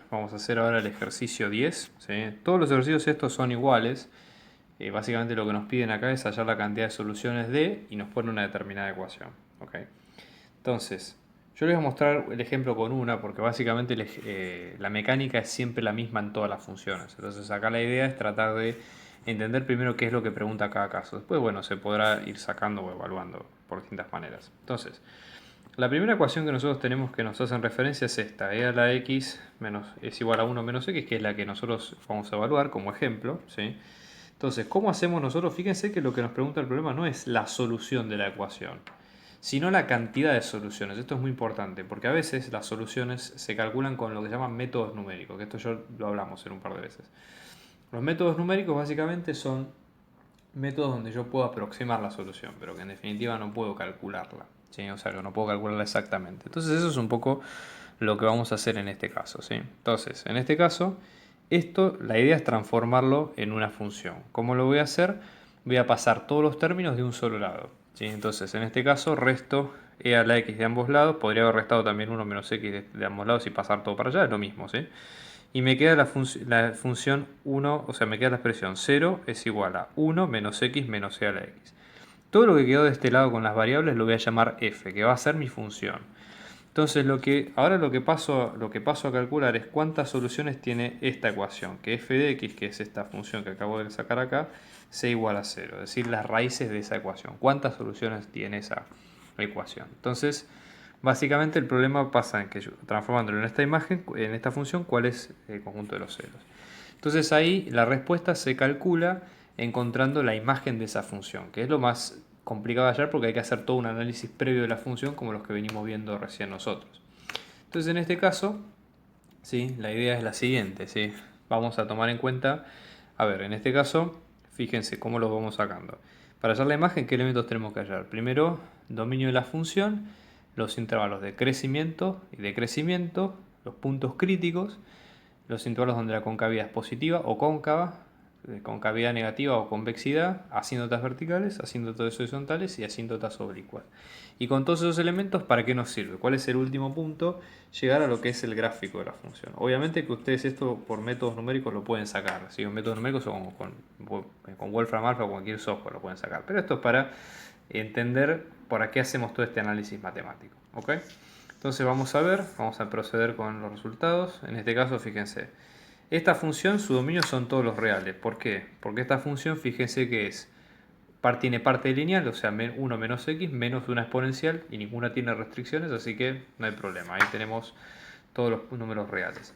Vamos a hacer ahora el ejercicio 10, ¿sí? Todos los ejercicios estos son iguales. Básicamente lo que nos piden acá es hallar la cantidad de soluciones de y nos pone una determinada ecuación. ¿Ok? Entonces, yo les voy a mostrar el ejemplo con una porque básicamente la mecánica es siempre la misma en todas las funciones. Entonces acá la idea es tratar de entender primero qué es lo que pregunta cada caso. Después, bueno, se podrá ir sacando o evaluando por distintas maneras. Entonces, la primera ecuación que nosotros tenemos que nos hacen referencia es esta, e a la x es igual a 1 menos x, que es la que nosotros vamos a evaluar como ejemplo, ¿sí? Entonces, ¿cómo hacemos nosotros? Fíjense que lo que nos pregunta el problema no es la solución de la ecuación, sino la cantidad de soluciones. Esto es muy importante, porque a veces las soluciones se calculan con lo que se llaman métodos numéricos, que esto ya lo hablamos en un par de veces. Los métodos numéricos básicamente son métodos donde yo puedo aproximar la solución, pero que en definitiva no puedo calcularla, ¿sí? O sea, que no puedo calcularla exactamente. Entonces eso es un poco lo que vamos a hacer en este caso, ¿sí? Entonces, en este caso, la idea es transformarlo en una función. ¿Cómo lo voy a hacer? Voy a pasar todos los términos de un solo lado, ¿sí? Entonces, en este caso, resto e a la x de ambos lados. Podría haber restado también 1 menos x de ambos lados y pasar todo para allá, es lo mismo, ¿sí? Y me queda la función 1, o sea, me queda la expresión 0 es igual a 1 menos x menos e a la x. Todo lo que quedó de este lado con las variables lo voy a llamar f, que va a ser mi función. Entonces, ahora lo que paso a calcular es cuántas soluciones tiene esta ecuación, que f de x, que es esta función que acabo de sacar acá, sea igual a 0, es decir, las raíces de esa ecuación. ¿Cuántas soluciones tiene esa ecuación? Entonces, básicamente el problema pasa en que yo, transformándolo en esta imagen, en esta función, ¿cuál es el conjunto de los ceros? Entonces ahí la respuesta se calcula encontrando la imagen de esa función, que es lo más complicado de hallar porque hay que hacer todo un análisis previo de la función como los que venimos viendo recién nosotros. Entonces en este caso, ¿sí? La idea es la siguiente, ¿sí? Vamos a tomar en cuenta, a ver, en este caso, fíjense cómo lo vamos sacando. Para hallar la imagen, ¿qué elementos tenemos que hallar? Primero, dominio de la función, los intervalos de crecimiento y decrecimiento, los puntos críticos, los intervalos donde la concavidad es positiva o cóncava, concavidad negativa o convexidad, asíntotas verticales, asíntotas horizontales y asíntotas oblicuas. Y con todos esos elementos, ¿para qué nos sirve? ¿Cuál es el último punto? Llegar a lo que es el gráfico de la función. Obviamente que ustedes esto por métodos numéricos lo pueden sacar. Si con métodos numéricos o con Wolfram Alpha o cualquier software lo pueden sacar. Pero esto es para entender para qué hacemos todo este análisis matemático. ¿Ok? Entonces vamos a proceder con los resultados. En este caso, fíjense, esta función, su dominio son todos los reales. ¿Por qué? Porque esta función, fíjense que tiene parte lineal, o sea, 1 menos x menos una exponencial y ninguna tiene restricciones, así que no hay problema. Ahí tenemos todos los números reales.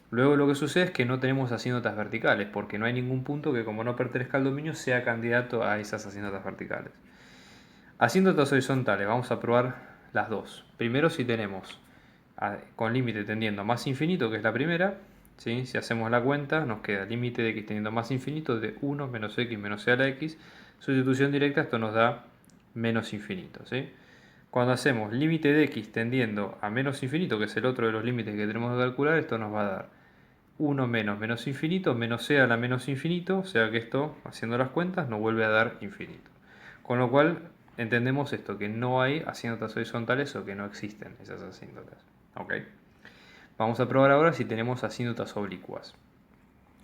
Luego lo que sucede es que no tenemos asíntotas verticales, porque no hay ningún punto que como no pertenezca al dominio sea candidato a esas asíntotas verticales. Asíntotas horizontales, vamos a probar las dos. Primero si tenemos con límite tendiendo a más infinito, que es la primera, ¿sí? Si hacemos la cuenta, nos queda límite de x tendiendo a más infinito de 1 menos x menos e a la x. Sustitución directa, esto nos da menos infinito, ¿sí? Cuando hacemos límite de x tendiendo a menos infinito, que es el otro de los límites que tenemos que calcular, esto nos va a dar 1 menos menos infinito menos e a la menos infinito, o sea que esto, haciendo las cuentas, nos vuelve a dar infinito. Con lo cual, entendemos esto, que no hay asíntotas horizontales o que no existen esas asíntotas. ¿Ok? Vamos a probar ahora si tenemos asíntotas oblicuas.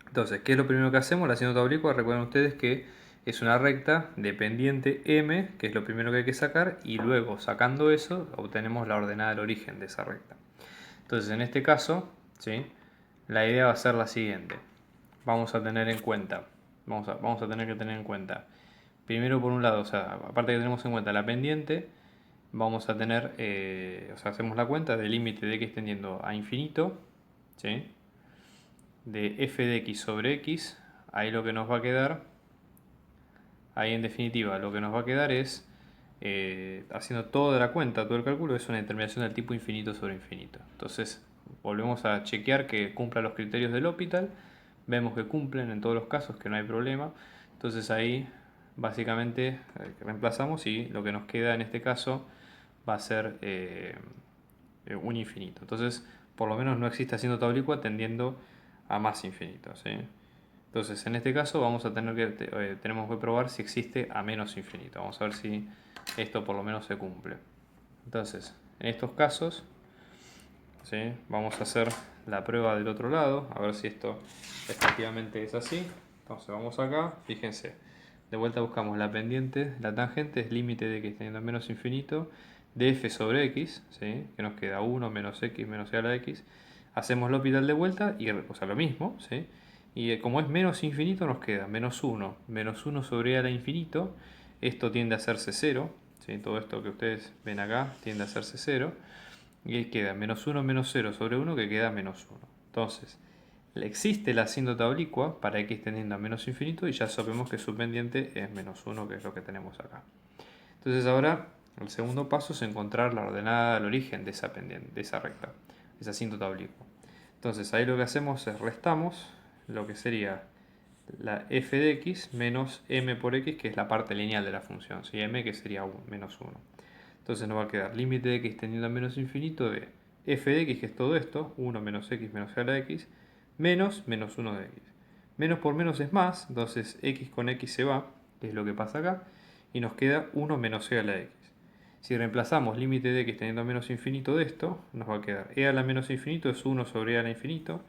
Entonces, ¿qué es lo primero que hacemos? La asíntota oblicua, recuerden ustedes que es una recta de pendiente m, que es lo primero que hay que sacar, y luego sacando eso obtenemos la ordenada del origen de esa recta. Entonces, en este caso, ¿sí? La idea va a ser la siguiente. Vamos a tener en cuenta, vamos a tener que tener en cuenta, primero por un lado, o sea, aparte que tenemos en cuenta la pendiente, vamos a tener, o sea, hacemos la cuenta del límite de x tendiendo a infinito, ¿sí? De f de x sobre x, ahí lo que nos va a quedar, ahí en definitiva lo que nos va a quedar es, haciendo toda la cuenta, todo el cálculo, es una determinación del tipo infinito sobre infinito. Entonces volvemos a chequear que cumpla los criterios del L'Hopital, vemos que cumplen en todos los casos, que no hay problema, entonces ahí básicamente reemplazamos y lo que nos queda en este caso va a ser un infinito. Entonces, por lo menos no existe asíntota oblicua tendiendo a más infinito, ¿sí? Entonces, en este caso vamos a tener tenemos que probar si existe a menos infinito. Vamos a ver si esto por lo menos se cumple. Entonces, en estos casos, ¿sí? Vamos a hacer la prueba del otro lado, a ver si esto efectivamente es así. Entonces vamos acá, fíjense, de vuelta buscamos la pendiente, la tangente es límite de x teniendo a menos infinito de f sobre x, ¿sí? Que nos queda 1 menos x menos e a la x. Hacemos L'Hopital de vuelta, y, o sea, lo mismo, ¿sí? Y como es menos infinito nos queda menos 1 sobre e a la infinito. Esto tiende a hacerse 0, ¿sí? Todo esto que ustedes ven acá tiende a hacerse 0. Y queda menos 1 menos 0 sobre 1 que queda menos 1. Entonces, existe la asíntota oblicua para x tendiendo a menos infinito y ya sabemos que su pendiente es menos 1, que es lo que tenemos acá. Entonces ahora el segundo paso es encontrar la ordenada del origen de esa pendiente, de esa recta, esa asíntota oblicua. Entonces ahí lo que hacemos es restamos lo que sería la f de x menos m por x, que es la parte lineal de la función, ¿sí? M que sería menos 1. Entonces nos va a quedar límite de x tendiendo a menos infinito de f de x, que es todo esto, 1 menos x menos e a la x, menos menos 1 de x. Menos por menos es más, entonces x con x se va, que es lo que pasa acá, y nos queda 1 menos e a la x. Si reemplazamos límite de x teniendo a menos infinito de esto, nos va a quedar e a la menos infinito es 1 sobre e a la infinito.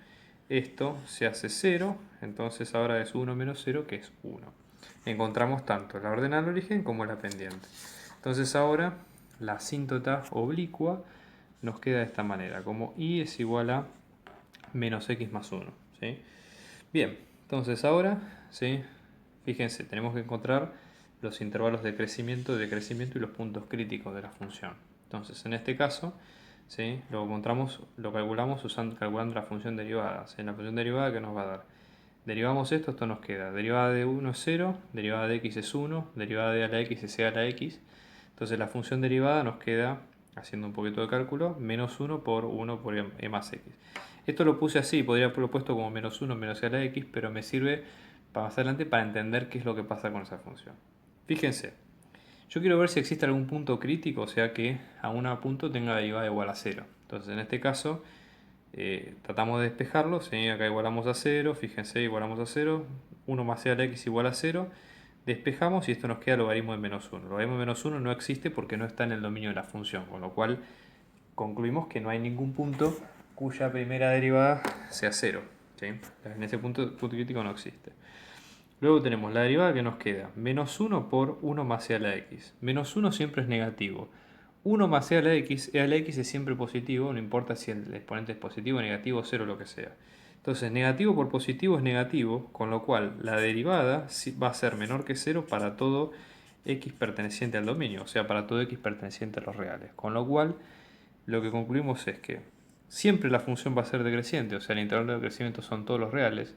Esto se hace 0, entonces ahora es 1 menos 0, que es 1. Encontramos tanto la ordenada del origen como la pendiente. Entonces ahora la asíntota oblicua nos queda de esta manera, como y es igual a menos x más 1. ¿Sí? Bien, entonces ahora, ¿sí? Fíjense, tenemos que encontrar los intervalos de crecimiento y decrecimiento y los puntos críticos de la función. Entonces, en este caso, ¿sí? Lo encontramos, lo calculamos calculando la función derivada. ¿Sí? La función derivada que nos va a dar. Derivamos esto nos queda. Derivada de 1 es 0, derivada de x es 1, derivada de a la x es e a la x. Entonces la función derivada nos queda, haciendo un poquito de cálculo, menos 1 por 1 por e más x. Esto lo puse así, podría haberlo puesto como menos 1 menos e a la x, pero me sirve para más adelante para entender qué es lo que pasa con esa función. Fíjense, yo quiero ver si existe algún punto crítico, o sea que a un punto tenga derivada igual a 0. Entonces en este caso tratamos de despejarlo, ¿sí? Acá igualamos a 0, fíjense, igualamos a 0, 1 más e a la x igual a 0, despejamos y esto nos queda logaritmo de menos 1. Logaritmo de menos 1 no existe porque no está en el dominio de la función, con lo cual concluimos que no hay ningún punto cuya primera derivada sea 0. ¿Sí? En ese punto crítico no existe. Luego tenemos la derivada que nos queda, menos 1 por 1 más e a la x. Menos 1 siempre es negativo. 1 más e a la x es siempre positivo, no importa si el exponente es positivo, negativo, 0, lo que sea. Entonces, negativo por positivo es negativo, con lo cual la derivada va a ser menor que 0 para todo x perteneciente al dominio, o sea, para todo x perteneciente a los reales. Con lo cual, lo que concluimos es que siempre la función va a ser decreciente, o sea, el intervalo de crecimiento son todos los reales.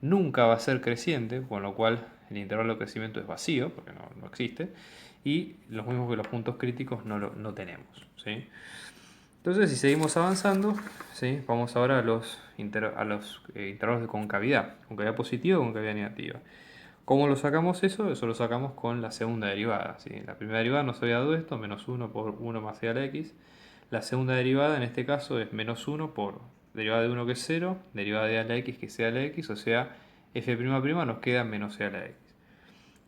Nunca va a ser creciente, con lo cual el intervalo de crecimiento es vacío, porque no existe. Y lo mismo que los puntos críticos no tenemos. ¿Sí? Entonces, si seguimos avanzando, ¿sí? Vamos ahora a los intervalos de concavidad positiva y concavidad negativa. ¿Cómo lo sacamos eso? Eso lo sacamos con la segunda derivada. ¿Sí? La primera derivada nos había dado esto, menos 1 por 1 más e a la x. La segunda derivada en este caso es menos 1 por derivada de 1 que es 0, derivada de a la x que es e a la x, o sea, f' nos queda menos e a la x.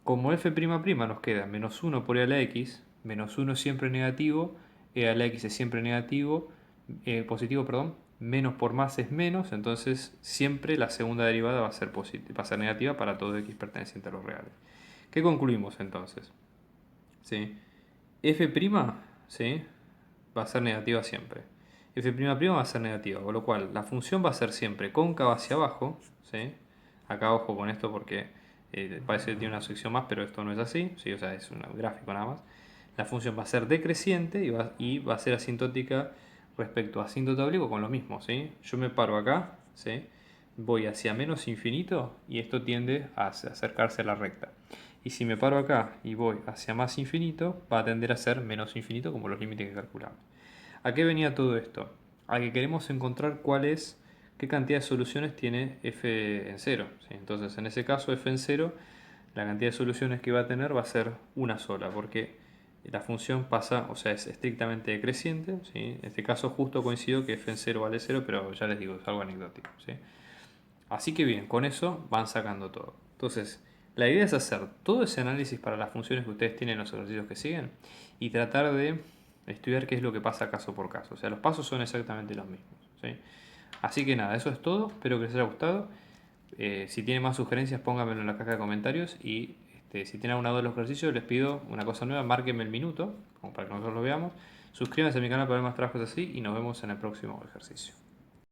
Como f' nos queda menos 1 por e a la x, menos 1 es siempre negativo, e a la x es siempre negativo, positivo, perdón, menos por más es menos, entonces siempre la segunda derivada va a ser negativa para todo x perteneciente a los reales. ¿Qué concluimos entonces? ¿Sí? F', ¿sí? Va a ser negativa siempre. F' va a ser negativa, con lo cual la función va a ser siempre cóncava hacia abajo, ¿sí? Acá ojo con esto porque parece que tiene una sección más, pero esto no es así, ¿sí? O sea, es un gráfico nada más. La función va a ser decreciente y va a ser asintótica respecto a asíntota oblicuo con lo mismo, ¿sí? Yo me paro acá, ¿sí? Voy hacia menos infinito y esto tiende a acercarse a la recta. Y si me paro acá y voy hacia más infinito, va a tender a ser menos infinito como los límites que calculamos. ¿A qué venía todo esto? A que queremos encontrar qué cantidad de soluciones tiene f en 0. ¿Sí? Entonces, en ese caso, f en 0, la cantidad de soluciones que va a tener va a ser una sola, porque la función pasa, o sea, es estrictamente decreciente. ¿Sí? En este caso, justo coincido que f en 0 vale 0, pero ya les digo, es algo anecdótico. ¿Sí? Así que bien, con eso van sacando todo. Entonces, la idea es hacer todo ese análisis para las funciones que ustedes tienen en los ejercicios que siguen y tratar de estudiar qué es lo que pasa caso por caso. O sea, los pasos son exactamente los mismos. ¿Sí? Así que nada, eso es todo. Espero que les haya gustado. Si tienen más sugerencias, pónganmelo en la caja de comentarios. Y si tienen alguna duda de los ejercicios, les pido una cosa nueva, márquenme el minuto, como para que nosotros lo veamos. Suscríbanse a mi canal para ver más trabajos así y nos vemos en el próximo ejercicio.